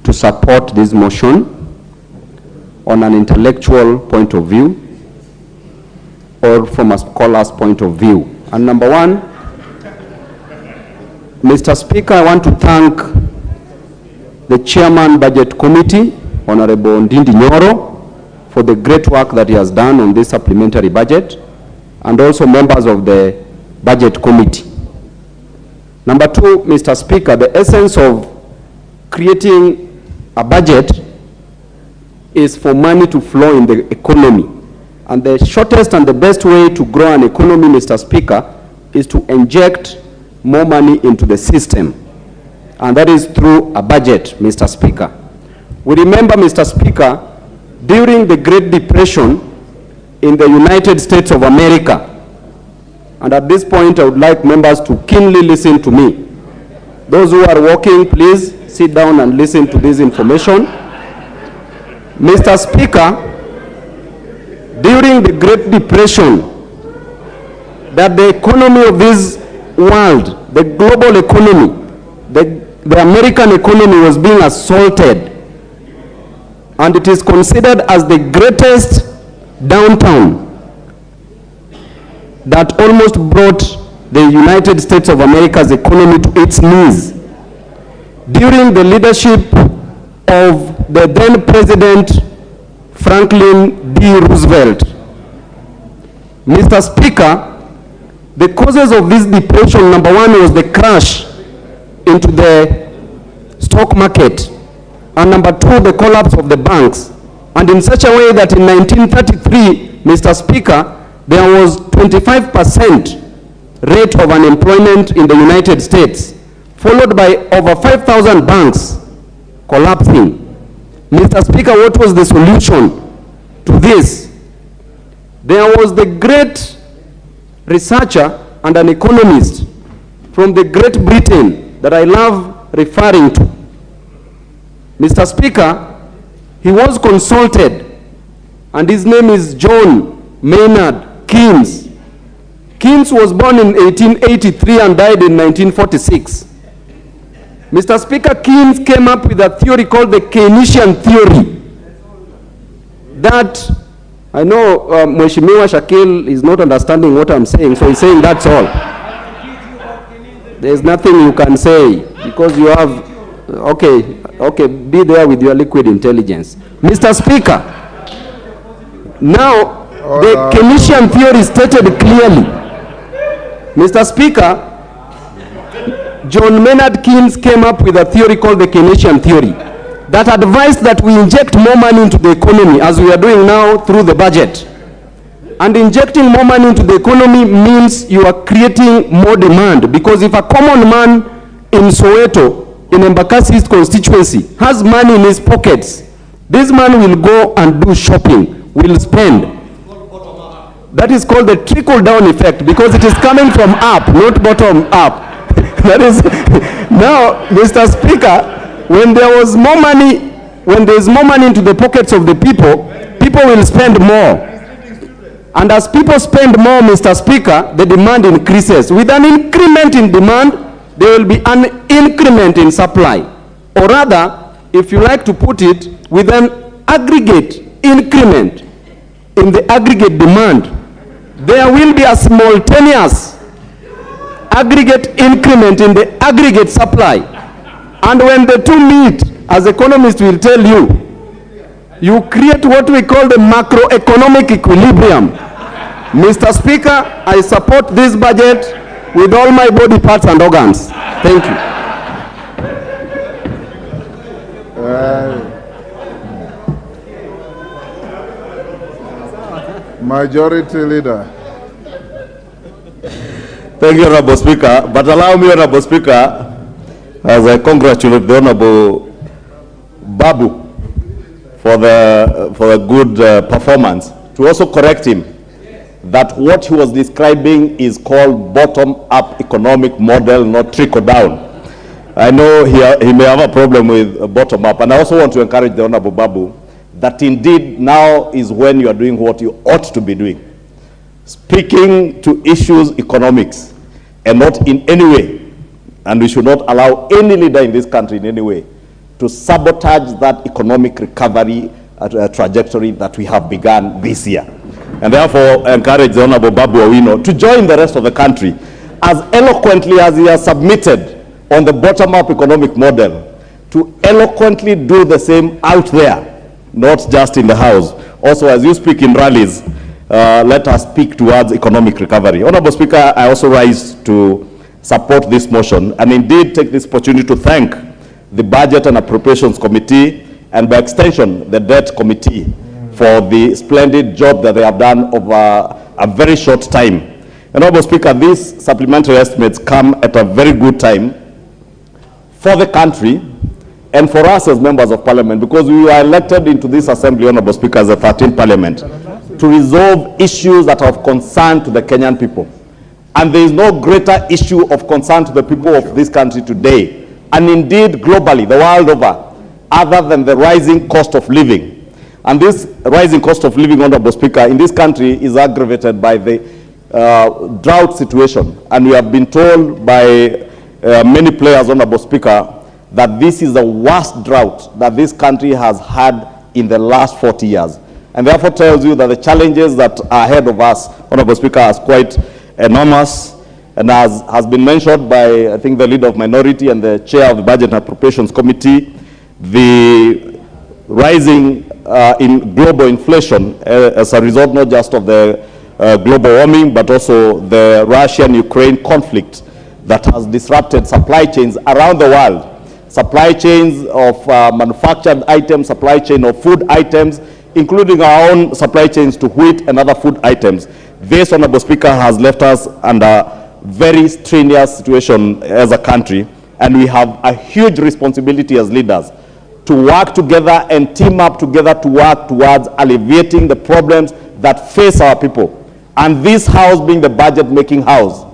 to support this motion on an intellectual point of view or from a scholar's point of view. And number one, Mr. Speaker, I want to thank the Chairman Budget Committee, Honorable Ndindi Nyoro, for the great work that he has done on this supplementary budget, and also members of the Budget Committee. Number two, Mr. Speaker, the essence of creating a budget is for money to flow in the economy. And the shortest and the best way to grow an economy, Mr. Speaker, is to inject more money into the system. And that is through a budget, Mr. Speaker. We remember, Mr. Speaker, during the Great Depression in the United States of America, and at this point I would like members to keenly listen to me. Those who are walking, please sit down and listen to this information. Mr. Speaker, during the Great Depression, that the economy of this world, the global economy, the American economy was being assaulted, and it is considered as the greatest downturn that almost brought the United States of America's economy to its knees. During the leadership of the then President Franklin D. Roosevelt, Mr. Speaker, the causes of this depression, number one, was the crash into the stock market, and number two, the collapse of the banks. And in such a way that in 1933, Mr. Speaker, there was 25% rate of unemployment in the United States, followed by over 5,000 banks collapsing. Mr. Speaker, what was the solution to this? There was the great researcher and an economist from the Great Britain that I love referring to. Mr. Speaker, he was consulted, and his name is John Maynard Keynes. Keynes was born in 1883 and died in 1946. Mr. Speaker, Keynes came up with a theory called the Keynesian theory. That, I know Mheshimiwa Shakil is not understanding what I'm saying, so he's saying that's all. There's nothing you can say because you have, okay, be there with your liquid intelligence. Mr. Speaker, now the Keynesian theory stated clearly. Mr. Speaker, John Maynard Keynes came up with a theory called the Keynesian theory that advised that we inject more money into the economy, as we are doing now through the budget. And injecting more money into the economy means you are creating more demand, because if a common man in Soweto, in Embakasi's constituency, has money in his pockets, this man will go and do shopping, will spend. That is called the trickle-down effect, because it is coming from up, not bottom up. That is, now, Mr. Speaker, when there was more money, when there is more money into the pockets of the people, people will spend more. And as people spend more, Mr. Speaker, the demand increases. With an increment in demand, there will be an increment in supply. Or rather, if you like to put it, with an aggregate increment in the aggregate demand, there will be a simultaneous aggregate increment in the aggregate supply. And when the two meet, as economists will tell you, you create what we call the macroeconomic equilibrium. Mr. Speaker, I support this budget with all my body parts and organs. Thank you. Majority Leader. Thank you, Honorable Speaker. But allow me, Honorable Speaker, as I congratulate the Honorable Babu for the good performance, to also correct him that what he was describing is called bottom-up economic model, not trickle-down. I know he may have a problem with bottom-up, and I also want to encourage the Honorable Babu that indeed now is when you are doing what you ought to be doing, speaking to issues economics, and not in any way, and we should not allow any leader in this country in any way to sabotage that economic recovery trajectory that we have begun this year. And therefore, I encourage the Honorable Babu Owino to join the rest of the country as eloquently as he has submitted on the bottom-up economic model, to eloquently do the same out there, not just in the House. Also, as you speak in rallies, let us speak towards economic recovery. Honorable Speaker, I also rise to support this motion and indeed take this opportunity to thank the Budget and Appropriations Committee and by extension the Debt Committee for the splendid job that they have done over a very short time. Honorable Speaker, these supplementary estimates come at a very good time for the country and for us as members of Parliament, because we were elected into this Assembly, Honorable Speaker, as the 13th Parliament, to resolve issues that are of concern to the Kenyan people. And there is no greater issue of concern to the people of this country today, and indeed globally, the world over, other than the rising cost of living. And this rising cost of living, Honorable Speaker, in this country is aggravated by the drought situation. And we have been told by many players, Honorable Speaker, that this is the worst drought that this country has had in the last 40 years. And therefore tells you that the challenges that are ahead of us, Honorable Speaker, are quite enormous. And as has been mentioned by, I think, the leader of minority and the chair of the Budget and Appropriations Committee, the rising in global inflation as a result not just of the global warming, but also the Russian-Ukraine conflict that has disrupted supply chains around the world. Supply chains of manufactured items, supply chain of food items, including our own supply chains to wheat and other food items. This, Honorable Speaker, has left us under very strenuous situation as a country, and we have a huge responsibility as leaders to work together and team up together to work towards alleviating the problems that face our people. And this House being the budget-making House,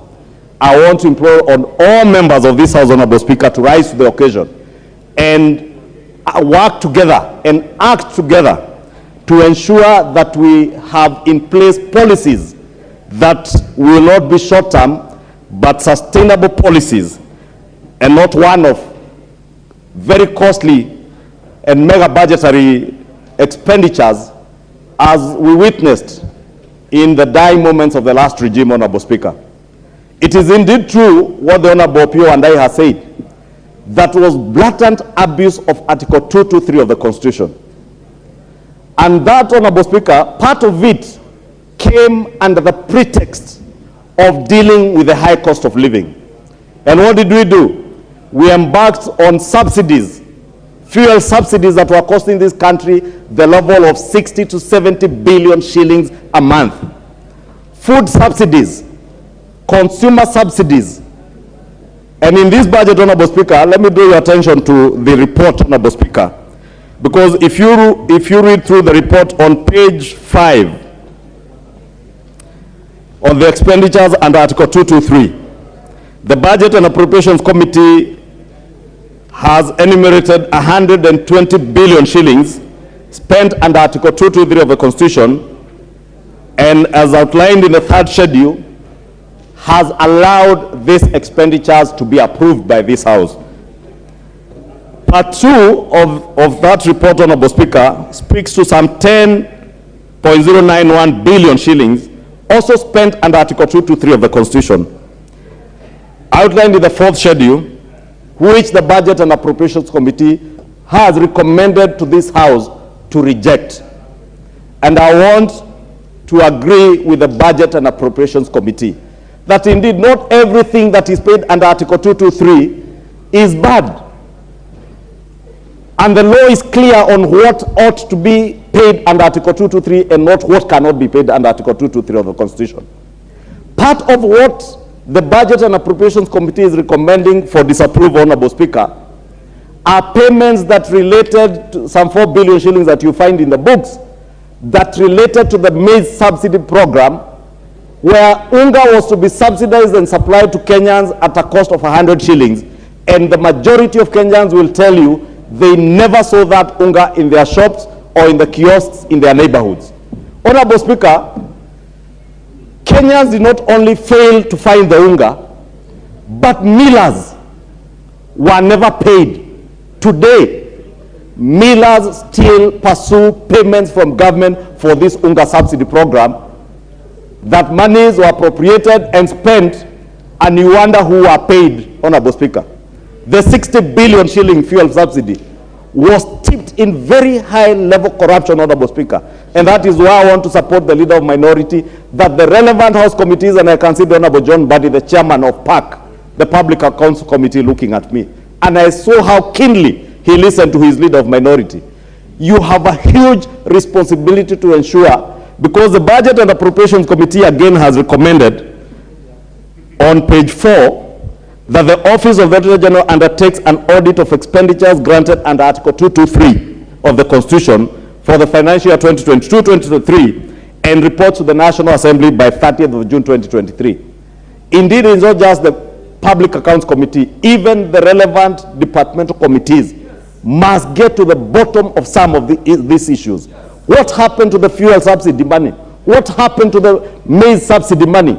I want to implore on all members of this House, Honorable Speaker, to rise to the occasion and work together and act together to ensure that we have in place policies that will not be short-term, but sustainable policies, and not one of very costly and mega budgetary expenditures as we witnessed in the dying moments of the last regime, Honorable Speaker. It is indeed true what the Honorable Pio and I have said, that was blatant abuse of Article 223 of the Constitution. And that, Honorable Speaker, part of it came under the pretext of dealing with the high cost of living. And what did we do? We embarked on subsidies, fuel subsidies that were costing this country the level of 60 to 70 billion shillings a month. Food subsidies, consumer subsidies. And in this budget, Honorable Speaker, let me draw your attention to the report, Honorable Speaker. Because if you read through the report on page 5, on the expenditures under Article 223, the Budget and Appropriations Committee has enumerated 120 billion shillings spent under Article 223 of the Constitution, and as outlined in the third schedule, has allowed these expenditures to be approved by this House. Part 2 of that report, Honorable Speaker, speaks to some 10.091 billion shillings also spent under Article 223 of the Constitution, outlined in the fourth schedule, which the Budget and Appropriations Committee has recommended to this House to reject. And I want to agree with the Budget and Appropriations Committee that indeed not everything that is paid under Article 223 is bad. And the law is clear on what ought to be paid under Article 223 and not what cannot be paid under Article 223 of the Constitution. Part of what the Budget and Appropriations Committee is recommending for disapproval, Honorable Speaker, are payments that related to some 4 billion shillings that you find in the books that related to the maize subsidy program, where unga was to be subsidized and supplied to Kenyans at a cost of 100 shillings. And the majority of Kenyans will tell you they never saw that unga in their shops or in the kiosks in their neighborhoods. Honorable Speaker, Kenyans did not only fail to find the unga, but millers were never paid. Today, millers still pursue payments from government for this Unga subsidy program, that monies were appropriated and spent, and you wonder who are paid, Honorable Speaker. The 60 billion shilling fuel subsidy was tipped in very high level corruption, Honorable Speaker. And that is why I want to support the leader of minority, that the relevant House committees, and I can see the Honorable John Buddy, the chairman of PAC, the Public Accounts Committee, looking at me. And I saw how keenly he listened to his leader of minority. You have a huge responsibility to ensure, because the Budget and Appropriations Committee again has recommended on page 4 that the Office of the Auditor General undertakes an audit of expenditures granted under Article 223 of the Constitution for the financial year 2022-2023 and reports to the National Assembly by 30th of June 2023. Indeed, it is not just the Public Accounts Committee, even the relevant departmental committees must get to the bottom of some of these issues. What happened to the fuel subsidy money? What happened to the maize subsidy money?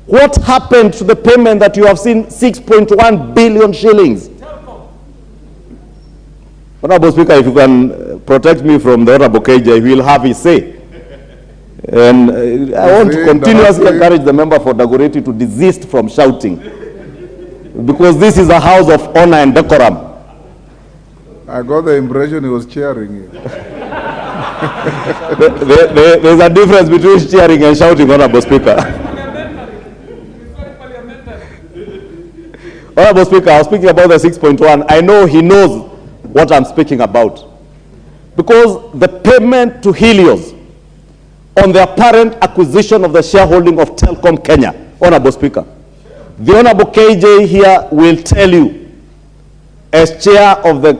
What happened to the payment that you have seen, 6.1 billion shillings? Honorable Speaker, if you can protect me from the Honorable KJ, he will have his say. And I want to continuously encourage the member for Dagoretti to desist from shouting, because this is a house of honor and decorum. I got the impression he was cheering. There's a difference between cheering and shouting, Honorable Speaker. Honorable Speaker, I was speaking about the 6.1. I know he knows what I'm speaking about. Because the payment to Helios on the apparent acquisition of the shareholding of Telkom Kenya, Honorable Speaker, the Honorable KJ here will tell you, as chair of the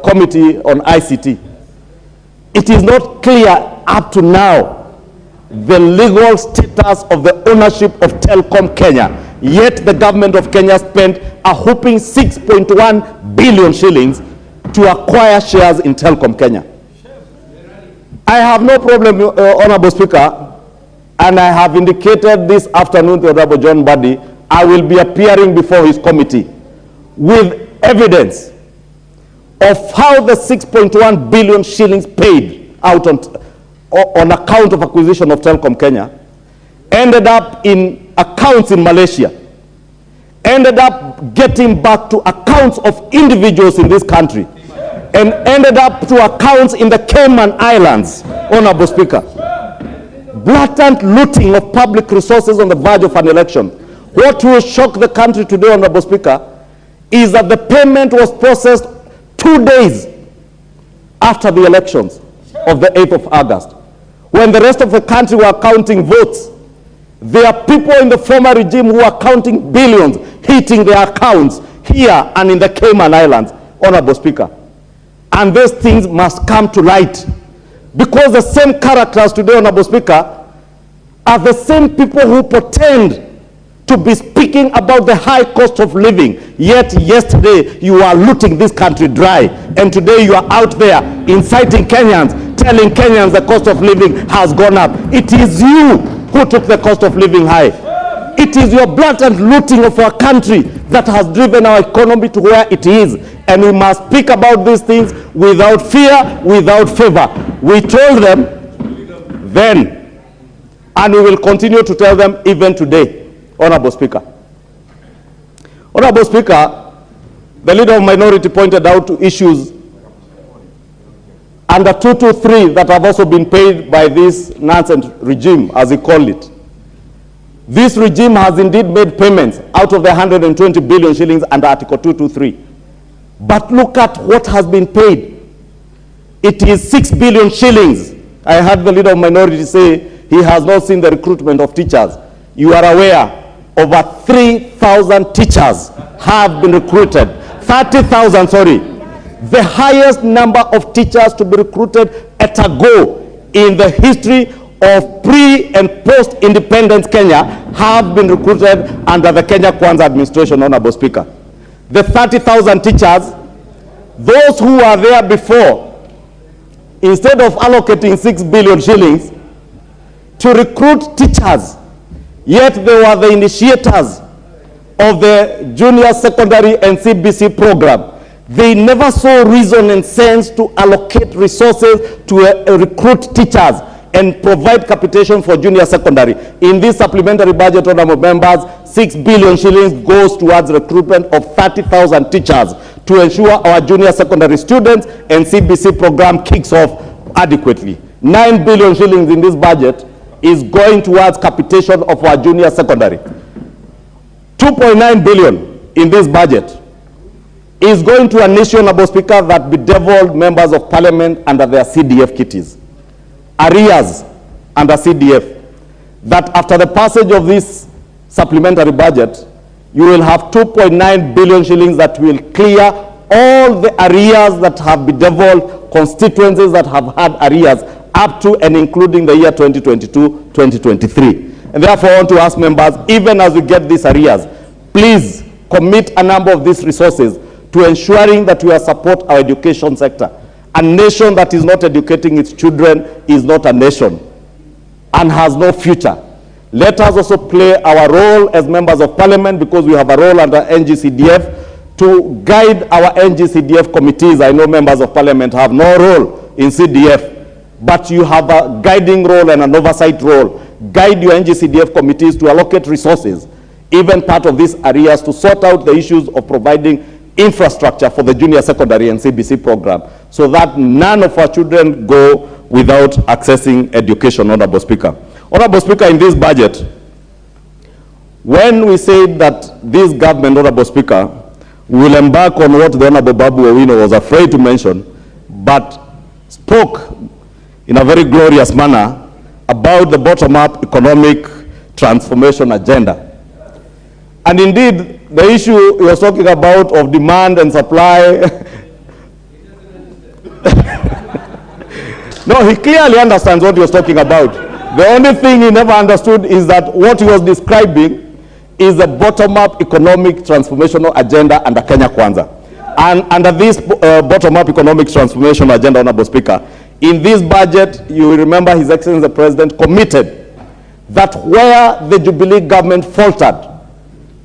Committee on ICT, it is not clear up to now the legal status of the ownership of Telkom Kenya. Yet the government of Kenya spent a whopping 6.1 billion shillings to acquire shares in Telkom Kenya. I have no problem, Honorable Speaker, and I have indicated this afternoon to Honorable John Buddy, I will be appearing before his committee with evidence of how the 6.1 billion shillings paid out on account of acquisition of Telkom Kenya ended up in accounts in Malaysia, ended up getting back to accounts of individuals in this country, and ended up to accounts in the Cayman Islands, Honorable Speaker. Blatant looting of public resources on the verge of an election. What will shock the country today, Honorable Speaker, is that the payment was processed 2 days after the elections of the 8th of August. When the rest of the country were counting votes, there are people in the former regime who are counting billions, hitting their accounts here and in the Cayman Islands, Honorable Speaker. And those things must come to light, because the same characters today, Honorable Speaker, are the same people who pretend to be speaking about the high cost of living, yet yesterday you are looting this country dry, and today you are out there inciting Kenyans, telling Kenyans the cost of living has gone up. It is you who took the cost of living high. It is your blatant looting of our country that has driven our economy to where it is, and we must speak about these things without fear, without favor. We told them then, and we will continue to tell them even today, Honorable Speaker. Honorable Speaker, the leader of minority pointed out to issues under 223 that have also been paid by this nonsense regime, as he called it. This regime has indeed made payments out of the 120 billion shillings under Article 223. But look at what has been paid. It is 6 billion shillings. I heard the leader of minority say he has not seen the recruitment of teachers. You are aware, over 3,000 teachers have been recruited. 30,000, sorry. The highest number of teachers to be recruited at a go in the history of pre- and post-independence Kenya have been recruited under the Kenya Kwanza administration, Honorable Speaker. The 30,000 teachers, those who were there before, instead of allocating 6 billion shillings to recruit teachers, yet they were the initiators of the junior secondary and CBC program. They never saw reason and sense to allocate resources to recruit teachers and provide capitation for junior secondary. In this supplementary budget, honorable members, 6 billion shillings goes towards recruitment of 30,000 teachers to ensure our junior secondary students and CBC program kicks off adequately. 9 billion shillings in this budget is going towards capitation of our junior secondary. 2.9 billion in this budget is going to a nation, Honorable Speaker, that bedeviled members of parliament under their CDF kitties. Arrears under CDF. That after the passage of this supplementary budget, you will have 2.9 billion shillings that will clear all the arrears that have bedeviled constituencies that have had arrears up to and including the year 2022-2023. And therefore, I want to ask members, even as we get these arrears, please commit a number of these resources to ensuring that we support our education sector. A nation that is not educating its children is not a nation and has no future. Let us also play our role as members of parliament, because we have a role under NGCDF to guide our NGCDF committees. I know members of parliament have no role in CDF, but you have a guiding role and an oversight role. Guide your NGCDF committees to allocate resources, even part of these areas, to sort out the issues of providing infrastructure for the junior secondary and CBC program, so that none of our children go without accessing education, Honorable Speaker. Honorable Speaker, in this budget, when we said that this government, Honorable Speaker, will embark on what the Honorable Babu Owino was afraid to mention, but spoke in a very glorious manner about the bottom-up economic transformation agenda. And indeed, the issue he was talking about of demand and supply, no, he clearly understands what he was talking about. The only thing he never understood is that what he was describing is the bottom-up economic transformational agenda under Kenya Kwanza. And under this bottom-up economic transformation agenda, Honorable Speaker, in this budget, you will remember His Excellency the President committed that where the Jubilee government faltered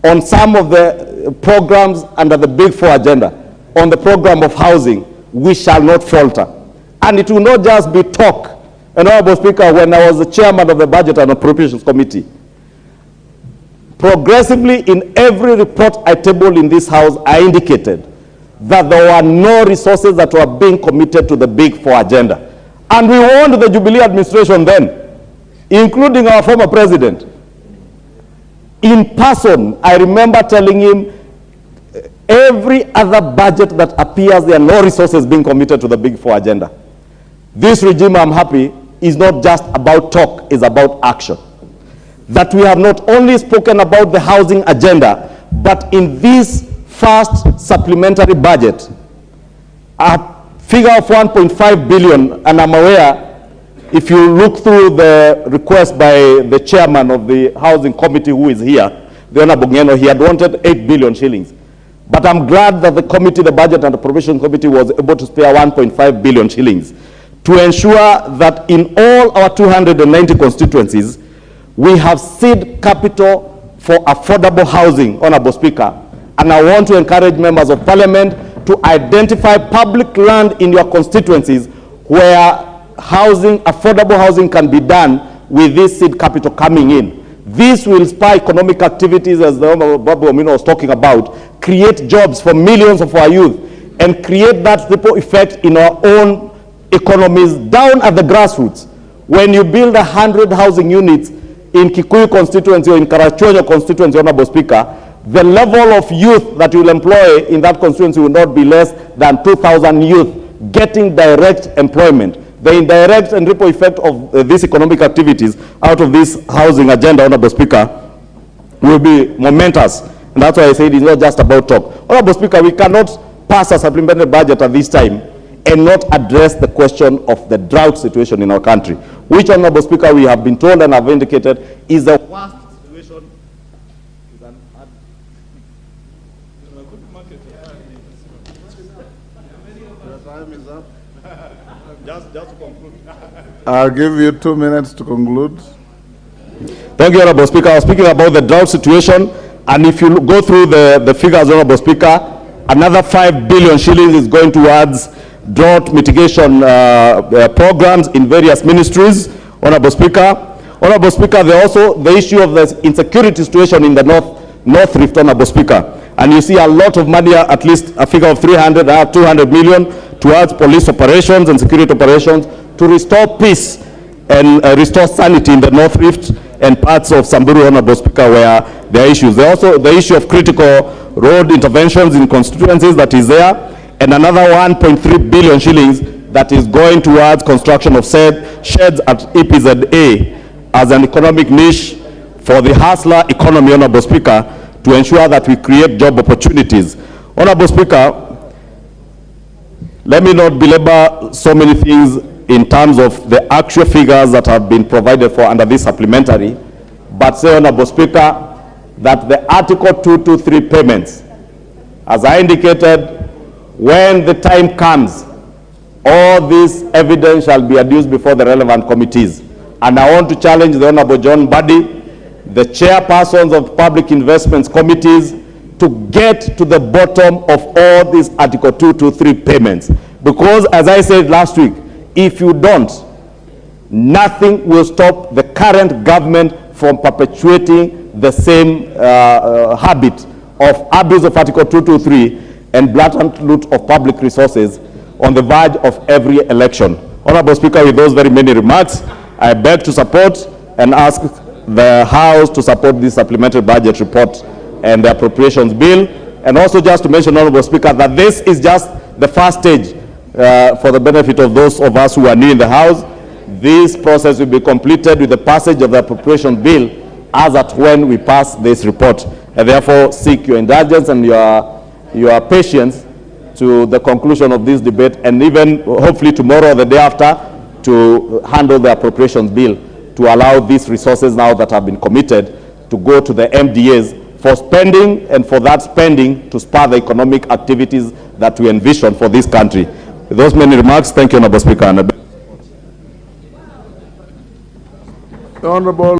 on some of the programs under the Big Four agenda, on the program of housing, we shall not falter. And it will not just be talk. And Honorable Speaker, when I was the chairman of the Budget and Appropriations Committee, progressively in every report I tabled in this House, I indicated that there were no resources that were being committed to the Big Four agenda. And we warned the Jubilee administration then, including our former president. In person, I remember telling him, every other budget that appears, there are no resources being committed to the Big Four agenda. This regime, I'm happy, is not just about talk, it's about action. That we have not only spoken about the housing agenda, but in this first supplementary budget, a figure of 1.5 billion, and I'm aware, if you look through the request by the chairman of the housing committee who is here, the Honorable Ngeno, he had wanted 8 billion shillings. But I'm glad that the committee, the Budget and Appropriation Committee, was able to spare 1.5 billion shillings to ensure that in all our 290 constituencies, we have seed capital for affordable housing, Honorable Speaker. And I want to encourage members of parliament to identify public land in your constituencies where housing, affordable housing can be done with this seed capital coming in. This will spur economic activities, as the Honorable Babu Owino was talking about, create jobs for millions of our youth, and create that ripple effect in our own economies down at the grassroots. When you build 100 housing units in Kikuyu constituency or in Karachuonyo constituency, Honorable Speaker, the level of youth that you will employ in that constituency will not be less than 2,000 youth getting direct employment. The indirect and ripple effect of these economic activities out of this housing agenda, Honorable Speaker, will be momentous. And that's why I said it's not just about talk. Honorable Speaker, we cannot pass a supplementary budget at this time and not address the question of the drought situation in our country, which, Honorable Speaker, we have been told and have indicated is the worst situation. Time is up. Just to conclude. I'll give you 2 minutes to conclude. Thank you, Honorable Speaker. I was speaking about the drought situation, and if you go through the figures, Honorable Speaker, Another 5 billion shillings is going towards drought mitigation programs in various ministries. Honorable Speaker, there also the issue of the insecurity situation in the North Rift, Honorable Speaker. And you see a lot of money, at least a figure of 200 million towards police operations and security operations to restore peace and restore sanity in the North Rift and parts of Samburu, Honorable Speaker, where there are issues. There are also the issue of critical road interventions in constituencies that is there, and another 1.3 billion shillings that is going towards construction of sheds at EPZA as an economic niche for the hustler economy, Honorable Speaker, to ensure that we create job opportunities. Honorable Speaker, let me not belabor so many things in terms of the actual figures that have been provided for under this supplementary, but say, Honorable Speaker, that the Article 223 payments, as I indicated, when the time comes, all this evidence shall be adduced before the relevant committees. And I want to challenge the Honorable John Buddy, the chairpersons of public investments committees, to get to the bottom of all these Article 223 payments. Because, as I said last week, if you don't, nothing will stop the current government from perpetuating the same habit of abuse of Article 223 and blatant loot of public resources on the verge of every election. Honorable Speaker, with those very many remarks, I beg to support and ask the House to support this supplementary budget report and the appropriations bill. And also just to mention, Honorable Speaker, that this is just the first stage for the benefit of those of us who are new in the House. This process will be completed with the passage of the appropriation bill as at when we pass this report. And therefore seek your indulgence and your patience to the conclusion of this debate, and even hopefully tomorrow or the day after to handle the appropriations bill to allow these resources now that have been committed to go to the MDAs for spending, and for that spending to spur the economic activities that we envision for this country. With those many remarks, thank you, Honorable Speaker. Honorable